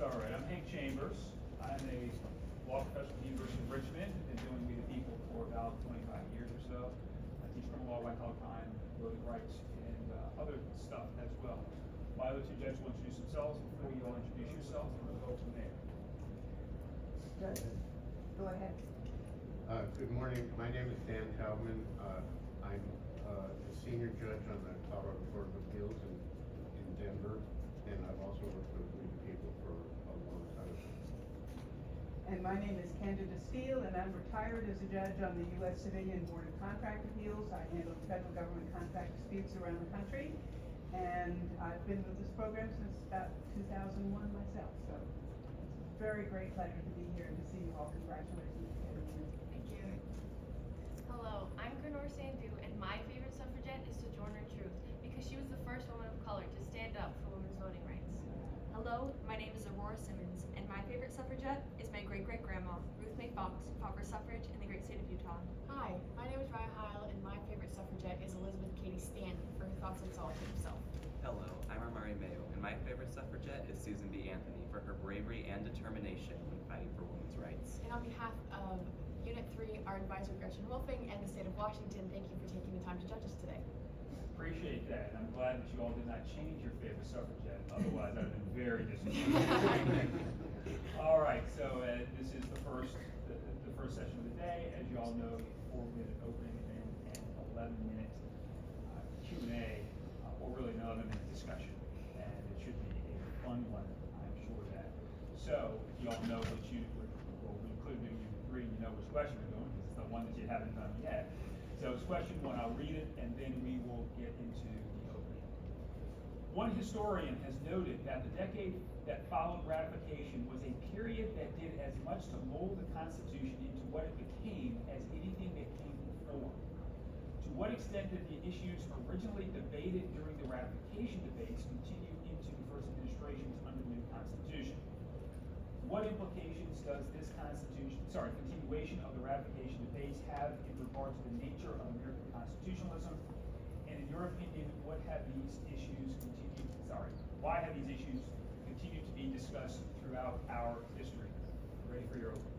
All right, I'm Hank Chambers. I'm a law professor at the University of Richmond. Been doing We the People for about 25 years or so. I teach criminal law, white collar crime, voting rights, and other stuff as well. My other two judges will introduce themselves before you all introduce yourselves, and we'll go from there. Judge, go ahead. Good morning. My name is Dan Taubman. I'm a senior judge on the Colorado Court of Appeals in Denver, and I've also worked with We the People for a long time. And my name is Candida Steele, and I'm retired as a judge on the U.S. Civilian Board of Contract Appeals. I handle federal government contract disputes around the country, and I've been with this program since about 2001 myself. So it's a very great pleasure to be here and to see you all. Congratulations. Thank you. Hello, I'm Granor Sandhu, and my favorite suffragette is Sojourner Truth because she was the first woman of color to stand up for women's voting rights. Hello, my name is Aurora Simmons, and my favorite suffragette is my great-great-grandma, Ruth Mae Fox, who fought for suffrage in the great state of Utah. Hi, my name is Ryan Heil, and my favorite suffragette is Elizabeth Cady Stanton for her thoughts on solitude himself. Hello, I'm Amari Mayo, and my favorite suffragette is Susan B. Anthony for her bravery and determination when fighting for women's rights. And on behalf of Unit 3, our advisor Gretchen Wolfing, and the state of Washington, thank you for taking the time to judge us today. Appreciate that, and I'm glad that you all did not change your favorite suffragette. Otherwise, I'd have been very disappointed. All right, so this is the first session of the day. As you all know, 4-minute opening and 11-minute Q&A, or really an 11-minute discussion, and it should be a fun one. I'm sure of that. So you all know what we could do Unit 3. You know which question we're doing because it's the one that you haven't done yet. So it's question 1. I'll read it, and then we will get into the opening. One historian has noted that the decade that followed ratification was a period that did as much to mold the Constitution into what it became as anything that came before. To what extent did the issues originally debated during the ratification debates continue into the first administrations under the new Constitution? What implications does this continuation of the ratification debates have in regard to the nature of American constitutionalism? And in your opinion, why have these issues continued to be discussed throughout our history? Ready for your opening.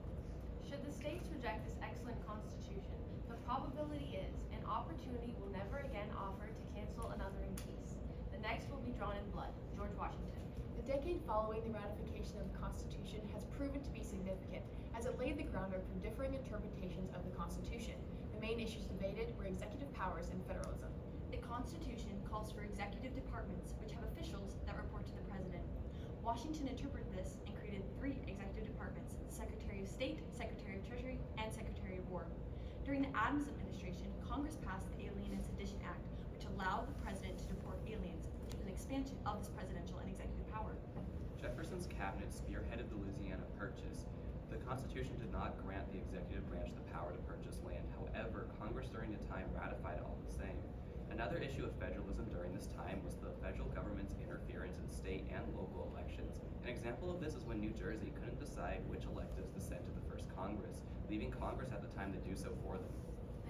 Should the states reject this excellent constitution, the probability is an opportunity will never again offer to cancel another in peace. The next will be drawn in blood. George Washington. The decade following the ratification of the Constitution has proven to be significant, as it laid the groundwork for differing interpretations of the Constitution. The main issues debated were executive powers and federalism. The Constitution calls for executive departments, which have officials that report to the President. Washington interpreted this and created 3 executive departments: Secretary of State, Secretary of Treasury, and Secretary of War. During the Adams administration, Congress passed the Alien and Sedition Act, which allowed the President to deport aliens, which was an expansion of this presidential and executive power. Jefferson's cabinet spearheaded the Louisiana Purchase. The Constitution did not grant the executive branch the power to purchase land. However, Congress during the time ratified all the same. Another issue of federalism during this time was the federal government's interference in state and local elections. An example of this is when New Jersey couldn't decide which electives to send to the first Congress, leaving Congress at the time to do so for them.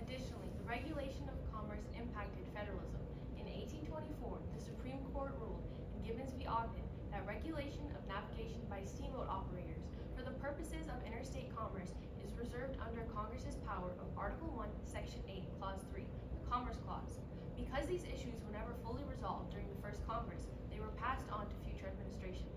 Additionally, the regulation of commerce impacted federalism. In 1824, the Supreme Court ruled in Gibbons v. Ogden that regulation of navigation by steamboat operators for the purposes of interstate commerce is reserved under Congress's power of Article 1, Section 8, Clause 3, the Commerce Clause. Because these issues were never fully resolved during the first Congress, they were passed on to future administrations.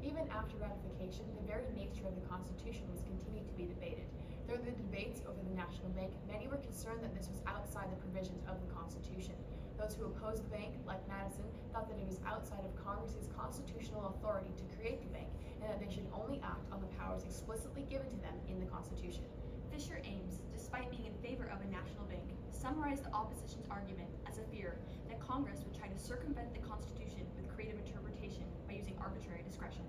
Even after ratification, the very nature of the Constitution was continued to be debated. During the debates over the National Bank, many were concerned that this was outside the provisions of the Constitution. Those who opposed the bank, like Madison, thought that it was outside of Congress's constitutional authority to create the bank, and that they should only act on the powers explicitly given to them in the Constitution. Fisher Ames, despite being in favor of a national bank, summarized the opposition's argument as a fear that Congress would try to circumvent the Constitution with creative interpretation by using arbitrary discretion.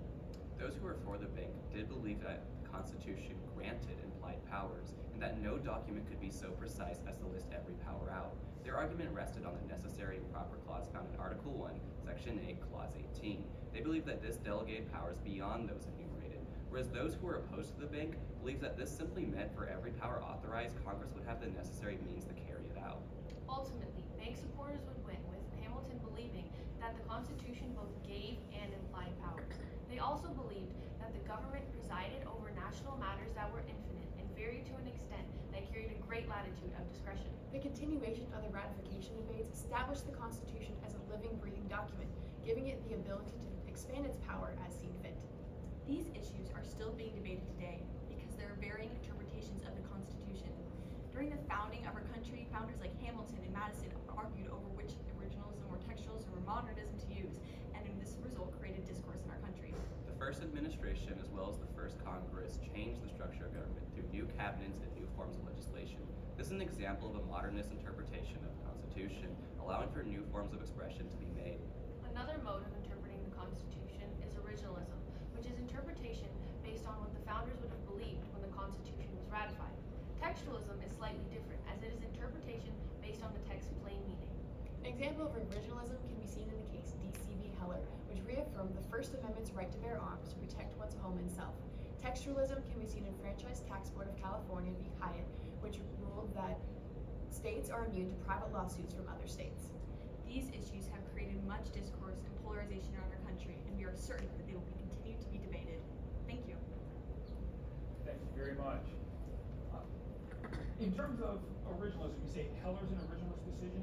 Those who were for the bank did believe that the Constitution granted implied powers, and that no document could be so precise as to list every power out. Their argument rested on the necessary and proper clause found in Article 1, Section 8, Clause 18. They believed that this delegated powers beyond those enumerated, whereas those who were opposed to the bank believed that this simply meant for every power authorized, Congress would have the necessary means to carry it out. Ultimately, bank supporters would win, with Hamilton believing that that the Constitution both gave and implied powers. They also believed that the government presided over national matters that were infinite and varied to an extent that carried a great latitude of discretion. The continuation of the ratification debates established the Constitution as a living, breathing document, giving it the ability to expand its power as seen fit. These issues are still being debated today because there are varying interpretations of the Constitution. During the founding of our country, founders like Hamilton and Madison argued over which originalism or textualism or modernism to use, and in this result created discourse in our country. The first administration, as well as the first Congress, changed the structure of government through new cabinets and new forms of legislation. This is an example of a modernist interpretation of the Constitution, allowing for new forms of expression to be made. Another mode of interpreting the Constitution is originalism, which is interpretation based on what the founders would have believed when the Constitution was ratified. Textualism is slightly different, as it is interpretation based on the text's plain meaning. An example of originalism can be seen in the case D.C. v. Heller, which reaffirmed the First Amendment's right to bear arms to protect one's home and self. Textualism can be seen in Franchise Tax Board of California v. Hyatt, which ruled that states are immune to private lawsuits from other states. These issues have created much discourse and polarization around our country, and we are certain that they will continue to be debated. Thank you. Thank you very much. In terms of originalism, you say Heller's an originalist decision?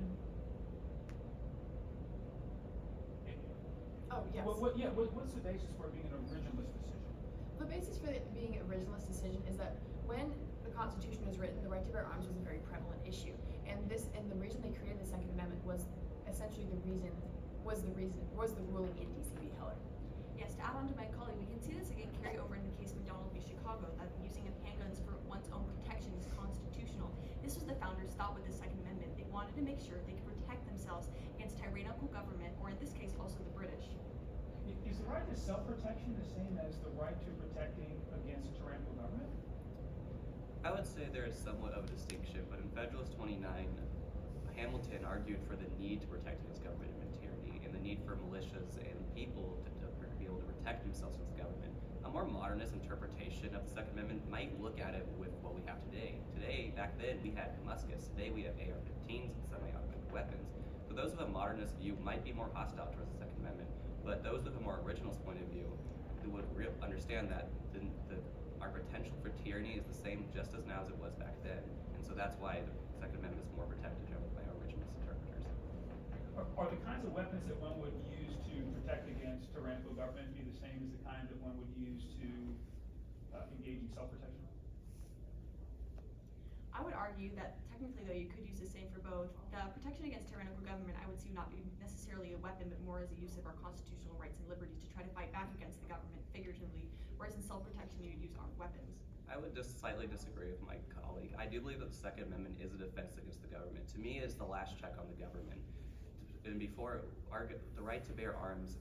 Oh, yes. What's the basis for it being an originalist decision? The basis for it being an originalist decision is that when the Constitution was written, the right to bear arms was a very prevalent issue, and the reason they created the Second Amendment was essentially the ruling in D.C. v. Heller. Yes, to add on to my colleague, we can see this again carry over in the case McDonald v. Chicago, that using of handguns for one's own protection is constitutional. This was the founders' thought with the Second Amendment. They wanted to make sure they could protect themselves against tyrannical government, or in this case, also the British. Is the right to self-protection the same as the right to protecting against a tyrannical government? I would say there is somewhat of a distinction, but in Federalist 29, Hamilton argued for the need to protect against government and tyranny, and the need for militias and people to be able to protect themselves against government. A more modernist interpretation of the Second Amendment might look at it with what we have today. Back then, we had muskets. Today, we have AR-15s and semi-automatic weapons. So those with a modernist view might be more hostile towards the Second Amendment, but those with a more originalist point of view would understand that our potential for tyranny is the same just as now as it was back then. And so that's why the Second Amendment is more protected generally by originalist interpreters. Are the kinds of weapons that one would use to protect against tyrannical government be the same as the kind that one would use to engage in self-protection? I would argue that technically, though, you could use the same for both. The protection against tyrannical government, I would see not be necessarily a weapon, but more as a use of our constitutional rights and liberties to try to fight back against the government figuratively, whereas in self-protection, you would use armed weapons. I would just slightly disagree with my colleague. I do believe that the Second Amendment is a defense against the government. To me, it's the last check on the government. And before, the right to bear arms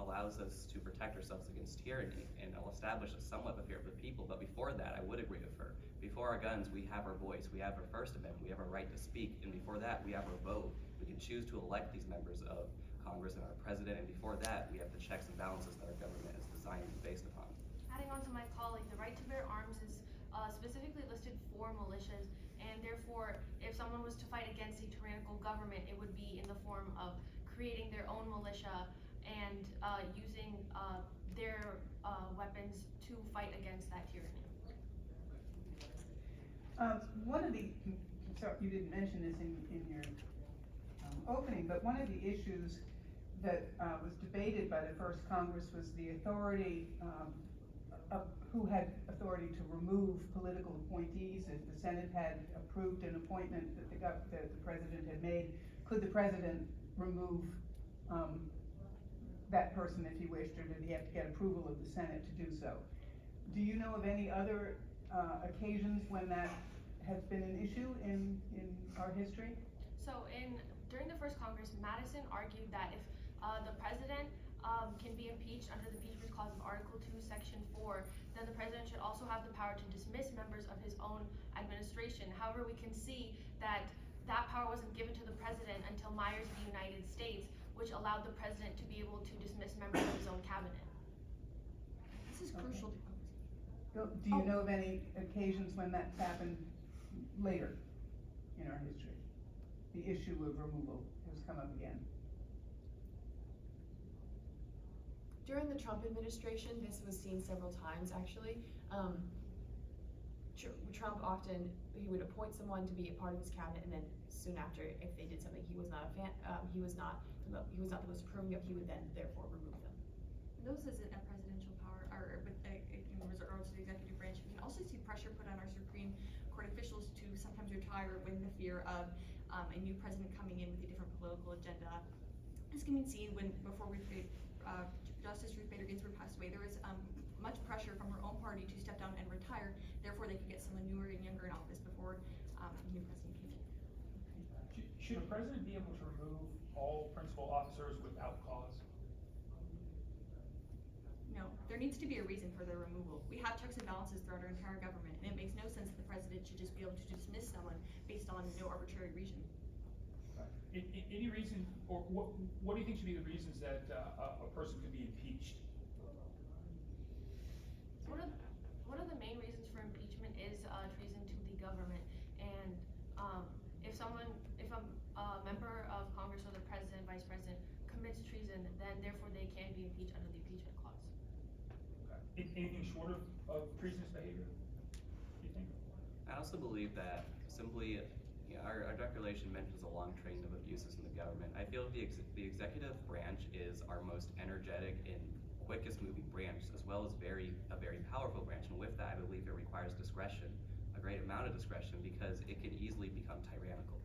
allows us to protect ourselves against tyranny, and it'll establish a somewhat of a fear of the people. But before that, I would agree with her. Before our guns, we have our voice, we have our First Amendment, we have our right to speak, and before that, we have our vote. We can choose to elect these members of Congress and our president, and before that, we have the checks and balances that our government is designed and based upon. Adding on to my colleague, the right to bear arms is specifically listed for militias, and therefore, if someone was to fight against a tyrannical government, it would be in the form of creating their own militia and using their weapons to fight against that tyranny. One of the, sorry, you didn't mention this in your opening, but one of the issues that was debated by the first Congress was the authority of who had authority to remove political appointees. If the Senate had approved an appointment that the president had made, could the president remove that person if he wished, or did he have to get approval of the Senate to do so? Do you know of any other occasions when that has been an issue in our history? So during the first Congress, Madison argued that if the president can be impeached under the impeachment clause of Article 2, Section 4, then the president should also have the power to dismiss members of his own administration. However, we can see that that power wasn't given to the president until Myers v. United States, which allowed the president to be able to dismiss members of his own cabinet. This is crucial. Do you know of any occasions when that's happened later in our history? The issue of removal has come up again. During the Trump administration, this was seen several times, actually. Trump often, he would appoint someone to be a part of his cabinet, and then soon after, if they did something he was not a fan, he was not the most approving of, he would then therefore remove them. Those isn't a presidential power, or with, in regards to the executive branch. We can also see pressure put on our Supreme Court officials to sometimes retire when the fear of a new president coming in with a different political agenda. This can be seen before Justice Ruth Bader Ginsburg passed away. There was much pressure from her own party to step down and retire. Therefore, they could get someone newer and younger in office before a new president came in. Should a president be able to remove all principal officers without cause? No, there needs to be a reason for their removal. We have checks and balances throughout our entire government, and it makes no sense that the president should just be able to dismiss someone based on no arbitrary reason. Any reason, or what do you think should be the reasons that a person could be impeached? One of the main reasons for impeachment is treason to the government, and if a member of Congress or the president, vice president commits treason, then therefore they can be impeached under the impeachment clause. Okay. Anything short of treasonous behavior, do you think? I also believe that simply, our declaration mentions a long train of abuses in the government. I feel the executive branch is our most energetic and quickest moving branch, as well as a very powerful branch. And with that, I believe it requires discretion, a great amount of discretion, because it can easily become tyrannical.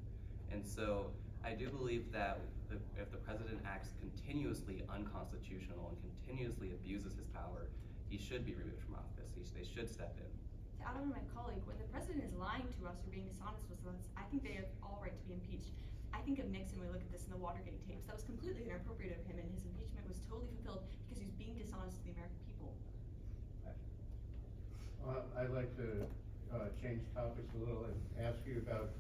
And so I do believe that if the president acts continuously unconstitutional and continuously abuses his power, he should be removed from office. They should step in. To add on to my colleague, when the president is lying to us or being dishonest with us, I think they have all right to be impeached. I think of Nixon when we look at this in the Watergate tapes. That was completely inappropriate of him, and his impeachment was totally fulfilled because he was being dishonest to the American people. I'd like to change topics a little and ask you about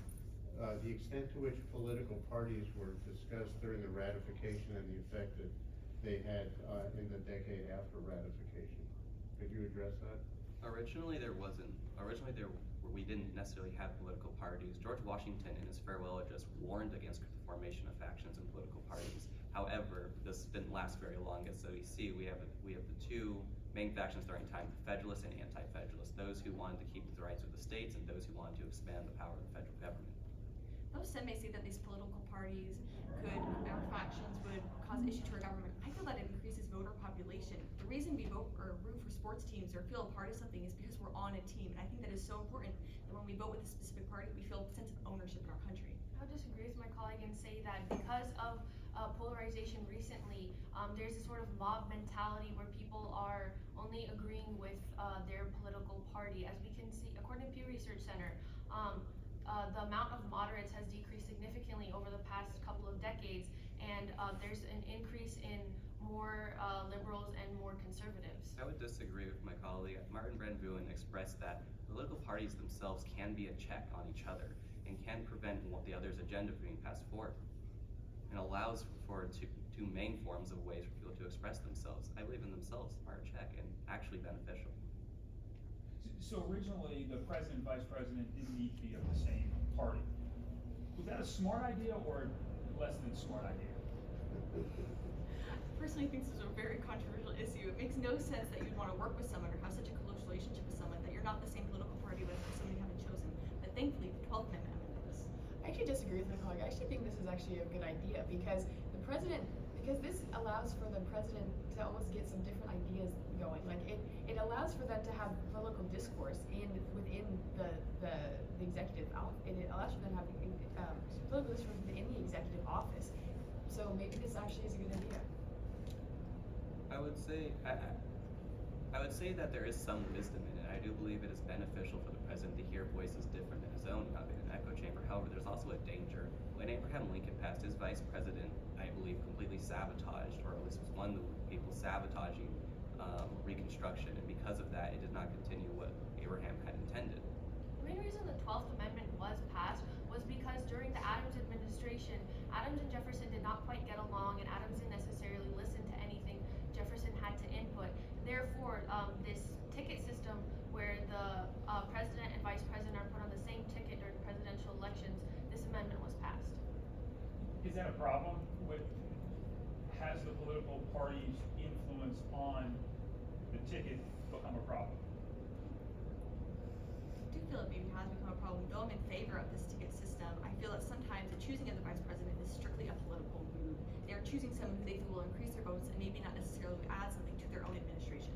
the extent to which political parties were discussed during the ratification and the effect that they had in the decade after ratification. Could you address that? Originally, we didn't necessarily have political parties. George Washington, in his farewell address, warned against the formation of factions and political parties. However, this didn't last very long. As so we see, we have the two main factions during time: the Federalists and Anti-Federalists. Those who wanted to keep the rights of the states, and those who wanted to expand the power of the federal government. Though some may say that these political parties or factions would cause issue to our government, I feel that it increases voter population. The reason we vote or root for sports teams or feel a part of something is because we're on a team. And I think that is so important that when we vote with a specific party, we feel a sense of ownership in our country. I would disagree with my colleague and say that because of polarization recently, there's a sort of mob mentality where people are only agreeing with their political party. As we can see, according to Pew Research Center, the amount of moderates has decreased significantly over the past couple of decades, and there's an increase in more liberals and more conservatives. I would disagree with my colleague. Martin Van Buren expressed that political parties themselves can be a check on each other and can prevent the other's agenda from being passed forward, and allows for two main forms of ways for people to express themselves. I believe in themselves are a check and actually beneficial. So originally, the president and vice president didn't need to be of the same party. Was that a smart idea or less than smart idea? I personally think this is a very controversial issue. It makes no sense that you'd want to work with someone or have such a close relationship with someone that you're not the same political party with someone you haven't chosen. But thankfully, the 12th Amendment amended this. I actually disagree with my colleague. I actually think this is actually a good idea because this allows for the president to almost get some different ideas going. Like it allows for them to have political discourse within the executive office. It allows for them to have political discourse within the executive office. So maybe this actually is a good idea. I would say that there is some wisdom in it. I do believe it is beneficial for the president to hear voices different than his own, not in an echo chamber. However, there's also a danger. When Abraham Lincoln passed, his vice president, I believe, completely sabotaged, or at least was one of the people sabotaging Reconstruction, and because of that, it did not continue what Abraham had intended. The main reason the 12th Amendment was passed was because during the Adams administration, Adams and Jefferson did not quite get along, and Adams didn't necessarily listen to anything Jefferson had to input. Therefore, this ticket system where the president and vice president are put on the same ticket during presidential elections, this amendment was passed. Is that a problem? Has the political parties influenced influence on the ticket become a problem? I do feel it maybe has become a problem, though I'm in favor of this ticket system. I feel that sometimes the choosing of the vice president is strictly a political move. They're choosing someone who they feel will increase their votes and maybe not necessarily add something to their own administration.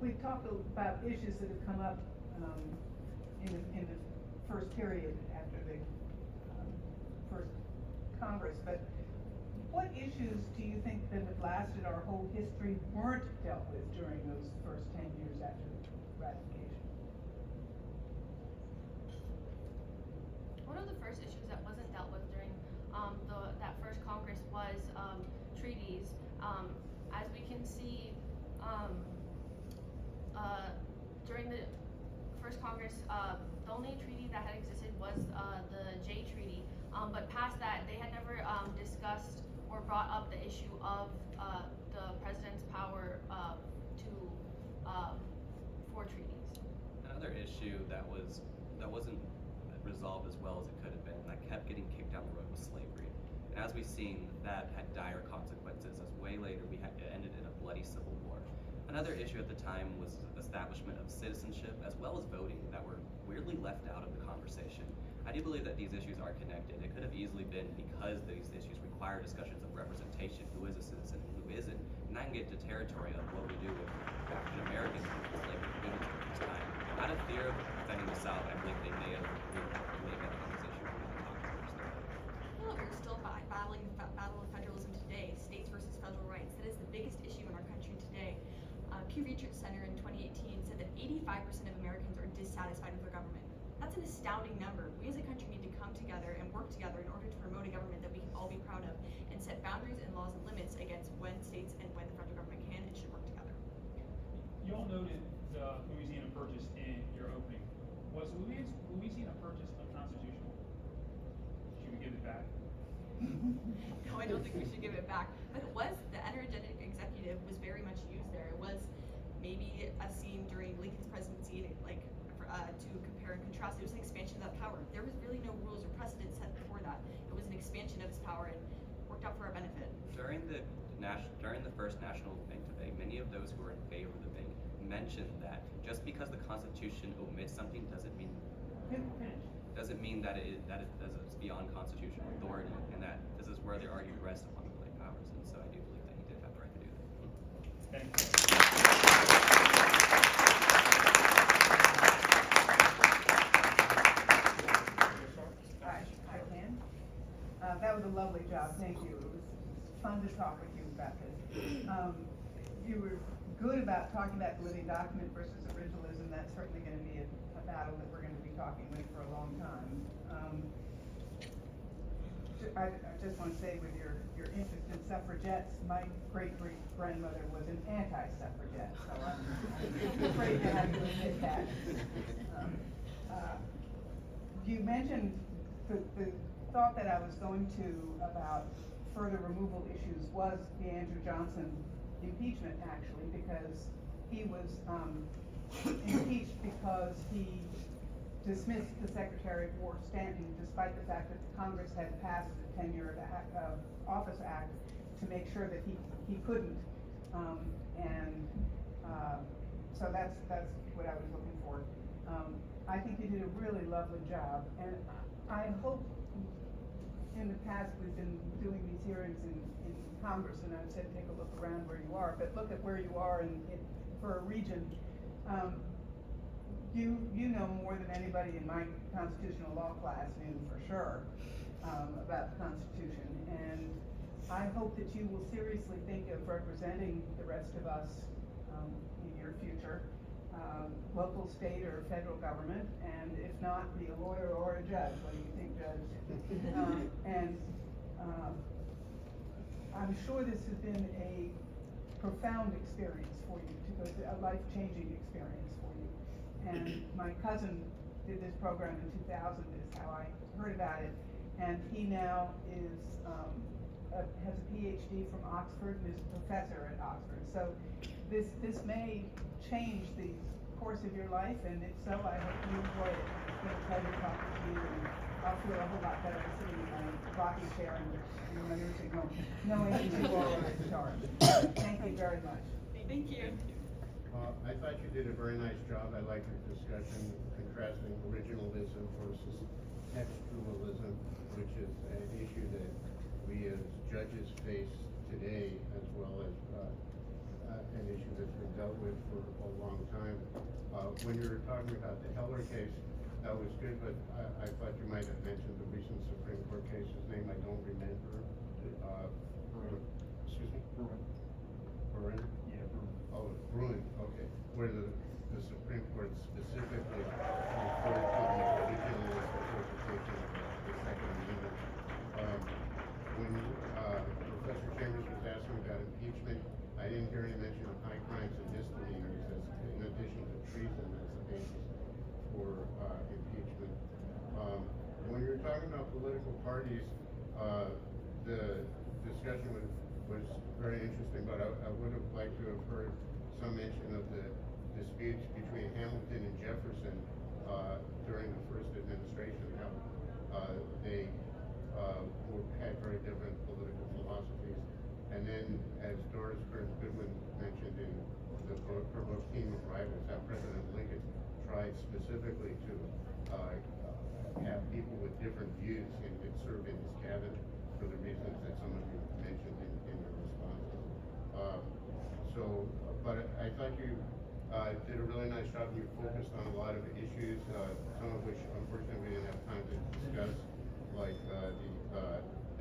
We've talked about issues that have come up, in the first period after the, first Congress, but what issues do you think that have lasted our whole history weren't dealt with during those first 10 years after ratification? One of the first issues that wasn't dealt with during that first Congress was treaties. As we can see, during the first Congress, the only treaty that had existed was the Jay Treaty. But past that, they had never discussed or brought up the issue of the president's power for treaties. Another issue that wasn't resolved as well as it could have been, that kept getting kicked down the road, was slavery. And as we've seen, that had dire consequences, as way later it ended in a bloody civil war. Another issue at the time was establishment of citizenship as well as voting that were weirdly left out of the conversation. I do believe that these issues are connected. It could have easily been because these issues require discussions of representation, who is a citizen and who isn't, and that can get to territory of what we do with African Americans and enslaved communities at this time. Out of fear of offending the South, I believe they may have made that conversation with the Congress there. I feel like we're still battling the battle of federalism today, states versus federal rights. That is the biggest issue in our country today. Pew Research Center in 2018 said that 85% of Americans are dissatisfied with their government. That's an astounding number. We as a country need to come together and work together in order to promote a government that we can all be proud of and set boundaries and laws and limits against when states and when the federal government can and should work together. You all noted the Louisiana Purchase in your opening. Was Louisiana Purchase unconstitutional? Should we give it back? No, I don't think we should give it back. But it was, the energetic executive was very much used there. It was maybe a scene during Lincoln's presidency, like to compare and contrast. It was an expansion of that power. There was really no rules or precedent set before that. It was an expansion of his power and worked out for our benefit. During the first national bank debate, many of those who were in favor of the bank mentioned that just because the Constitution omits something doesn't mean that it's beyond constitutional authority, and that this is where the argument rests upon the play powers. And so I do believe that he did have the right to do that. Thank you. I can. That was a lovely job, thank you. It was fun to talk with you about this. You were good about talking about the living document versus originalism. That's certainly going to be a battle that we're going to be talking with for a long time. I just want to say, with your interest in suffragettes, my great-great-grandmother was an anti-suffragette, so I'm afraid to have to admit that. You mentioned the thought that I was going to about further removal issues was the Andrew Johnson impeachment, actually, because he was impeached because he dismissed the Secretary of War Stanton, despite the fact that Congress had passed the Tenure of Office Act to make sure that he couldn't. So that's what I was looking for. I think you did a really lovely job, and I hope, in the past we've been doing these hearings in Congress, and I've said take a look around where you are, but look at where you are for a region. You know more than anybody in my constitutional law class knew for sure about the Constitution, and I hope that you will seriously think of representing the rest of us in your future, local, state, or federal government, and if not, be a lawyer or a judge. What do you think, Judge? I'm sure this has been a profound experience for you, to go through a life-changing experience for you. And my cousin did this program in 2000, is how I heard about it, and he now has a PhD from Oxford and is a professor at Oxford. So this may change the course of your life, and if so, I hope you enjoy it. It's been a pleasure talking to you, and I'll feel a whole lot better sitting in my rocking chair and in my nursing home, knowing that you all are in charge. Thank you very much. Thank you. I thought you did a very nice job. I liked your discussion contrasting originalism versus textualism, which is an issue that we as judges face today, as well as an issue that's been dealt with for a long time. When you were talking about the Heller case, that was good, but I thought you might have mentioned the recent Supreme Court case's name. I don't remember. Excuse me? Bruin? Yeah, Bruin. Oh, Bruin, okay, where the Supreme Court specifically referred to the originalist interpretation of the Second Amendment. When Professor Chambers was asking about impeachment, I didn't hear any mention of high crimes and misdemeanors as, in addition to treason as a basis for impeachment. When you're talking about political parties, the discussion was very interesting, but I would have liked to have heard some mention of the disputes between Hamilton and Jefferson during the first administration, how they had very different political philosophies. And then, as Doris Kearns Goodwin mentioned in her book Team of Rivals, how President Lincoln tried specifically to have people with different views and serve in his cabinet for the reasons that some of you mentioned in your responses. But I thought you did a really nice job. You focused on a lot of issues, some of which unfortunately we didn't have time to discuss, like the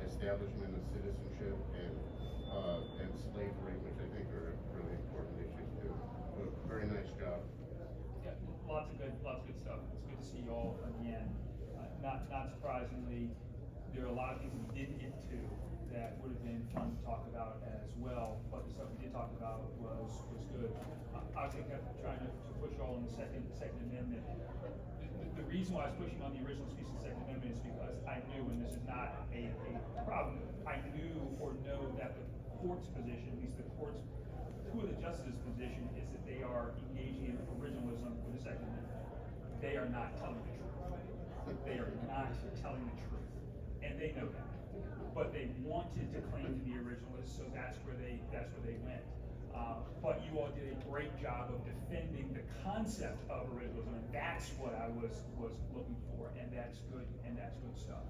establishment of citizenship and slavery, which I think are really important issues too. So, very nice job. Yeah, lots of good stuff. It's good to see you all again. Not surprisingly, there are a lot of things we didn't get to that would have been fun to talk about as well, but the stuff we did talk about was good. Obviously, I kept trying to push all on the Second Amendment. The reason why I was pushing on the original species Second Amendment is because I knew, and this is not a problem, I knew or know that the court's position, at least the court's, two of the justices' position is that they are engaging in originalism with the Second Amendment. They are not telling the truth. They are not telling the truth, and they know that. But they wanted to claim to be originalists, so that's where they went. But you all did a great job of defending the concept of originalism, and that's what I was looking for, and that's good stuff.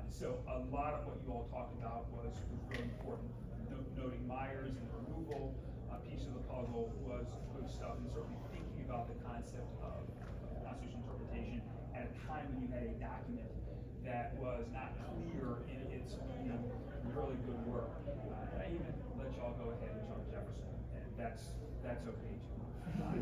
So a lot of what you all talked about was really important. Noting Myers and the removal piece of the puzzle was good stuff, and certainly thinking about the concept of constitutional interpretation at a time when you had a document that was not clear in its meaning. Really good work. I even let y'all go ahead and jump Jefferson, and that's okay too.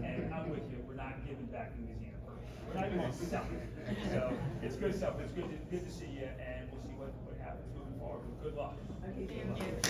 And I'm with you. We're not giving back Louisiana first. We're not doing something. So it's good stuff. It's good to see you, and we'll see what happens moving forward. Good luck. Okay, Thank you.